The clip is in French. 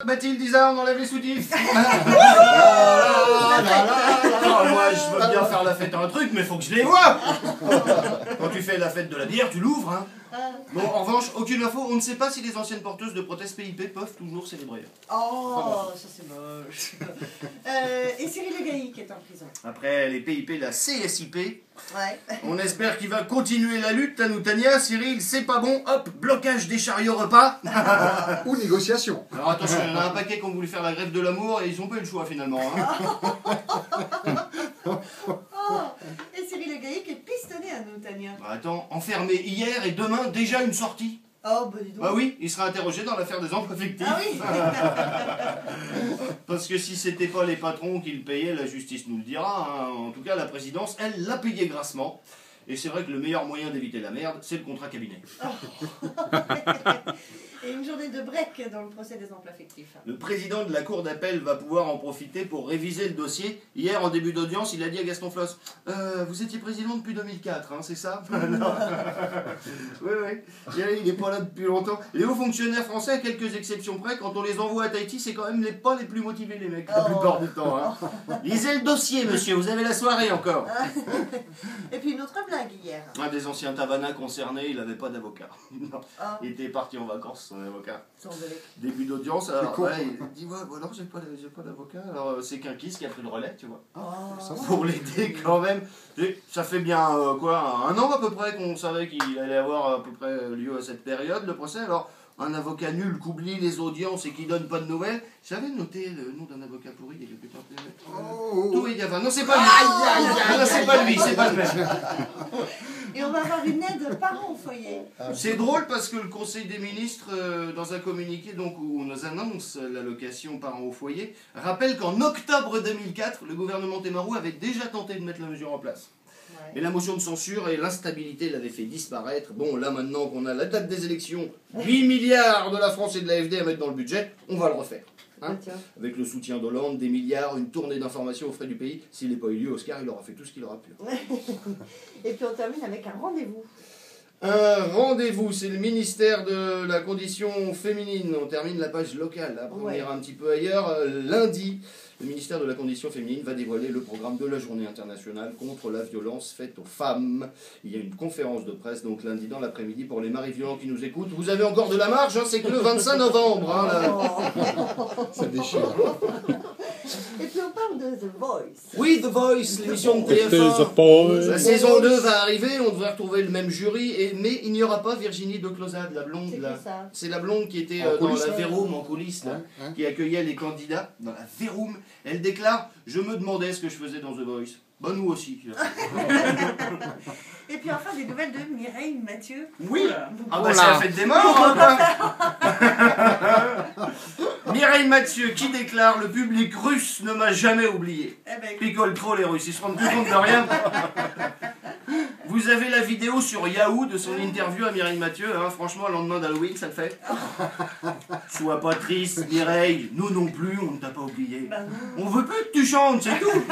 Mathilde, Isa, on enlève les soutifs. Moi, je veux bien faire la fête à un truc, mais faut que je les vois. Quand tu fais la fête de la bière, tu l'ouvres. Hein. Bon, en revanche, aucune info. On ne sait pas si les anciennes porteuses de prothèses PIP peuvent toujours célébrer. Oh, ça c'est moche. Et Cyril Legaï qui est en prison. Après les PIP, la CSIP. Ouais. On espère qu'il va continuer la lutte, Tania. Cyril, c'est pas bon. Hop, blocage des chariots repas. Ou négociation. Alors attention, il y en a un paquet qui ont voulu faire la grève de l'amour et ils n'ont pas eu le choix finalement. Hein. Et Cyril Legaï qui est pistonné à nous, Tania. Bah, attends, enfermé hier et demain déjà une sortie. Oh, bah dis donc. Bah oui, il sera interrogé dans l'affaire des emplois fictifs. Ah oui. Parce que si c'était pas les patrons qui le payaient, la justice nous le dira. Hein. En tout cas, la présidence, elle, l'a payé grassement. Et c'est vrai que le meilleur moyen d'éviter la merde, c'est le contrat cabinet. Et une journée de break dans le procès des emplois fictifs. Le président de la cour d'appel va pouvoir en profiter pour réviser le dossier. Hier, en début d'audience, il a dit à Gaston Floss, vous étiez président depuis 2004, hein, c'est ça? Oui, oui. Il n'est pas là depuis longtemps. Les hauts fonctionnaires français, à quelques exceptions près, quand on les envoie à Tahiti, c'est quand même pas les plus motivés, les mecs, la plupart du temps. Hein. Lisez le dossier, monsieur, vous avez la soirée encore. Et puis une autre blague hier. Un des anciens Tavana concernés, il n'avait pas d'avocat. Il était parti en vacances, son avocat. Début d'audience, alors ouais, il dit ouais, bon, alors j'ai pas d'avocat. Alors c'est Kinkis qui a pris le relais, tu vois. Pour l'aider quand même. Ça fait bien quoi, un an à peu près qu'on savait qu'il allait avoir à peu près lieu à cette période, le procès. Alors un avocat nul qui oublie les audiences et qui donne pas de nouvelles. J'avais noté le nom d'un avocat pourri il y a quelque temps. Tout il y avait. Non, c'est pas lui. Non, c'est pas lui, c'est pas le même. Et on va avoir une aide parents au foyer. C'est drôle parce que le Conseil des ministres, dans un communiqué donc, où on nous annonce l'allocation parents au foyer, rappelle qu'en octobre 2004, le gouvernement Thémarou avait déjà tenté de mettre la mesure en place. Ouais. Et la motion de censure et l'instabilité l'avaient fait disparaître. Bon, là maintenant qu'on a la date des élections, 8 milliards de la France et de l'AFD à mettre dans le budget, on va le refaire. Hein, avec le soutien d'Hollande, des milliards, une tournée d'informations aux frais du pays. S'il n'est pas élu, Oscar, il aura fait tout ce qu'il aura pu. Et puis on termine avec un rendez-vous. Un rendez-vous, c'est le ministère de la condition féminine. On termine la page locale. Après, on ira un petit peu ailleurs. Lundi, le ministère de la condition féminine va dévoiler le programme de la journée internationale contre la violence faite aux femmes. Il y a une conférence de presse donc lundi dans l'après-midi pour les maris violents qui nous écoutent. Vous avez encore de la marge, hein, c'est que le 25 novembre. Hein, là. Ça déchire. Et puis on parle de The Voice. Oui, The Voice, l'émission de TF1. La saison 2 va arriver, on devrait retrouver le même jury, mais il n'y aura pas Virginie de Closade, la blonde. C'est la blonde qui était dans la Véroum en coulisses, là, qui accueillait les candidats dans la Véroum. Elle déclare « Je me demandais ce que je faisais dans The Voice ». Bah nous aussi. Et puis enfin des nouvelles de Mireille Mathieu. Oui. Ah bah c'est la fête des morts. Mireille Mathieu qui déclare « Le public russe ne m'a jamais oublié ». Picole trop les Russes, ils se rendent plus compte de rien. Vous avez la vidéo sur Yahoo de son interview à Mireille Mathieu, hein, franchement, le lendemain d'Halloween, ça le fait. Sois pas triste, Mireille, nous non plus, on ne t'a pas oublié. On veut plus que tu chantes, c'est tout.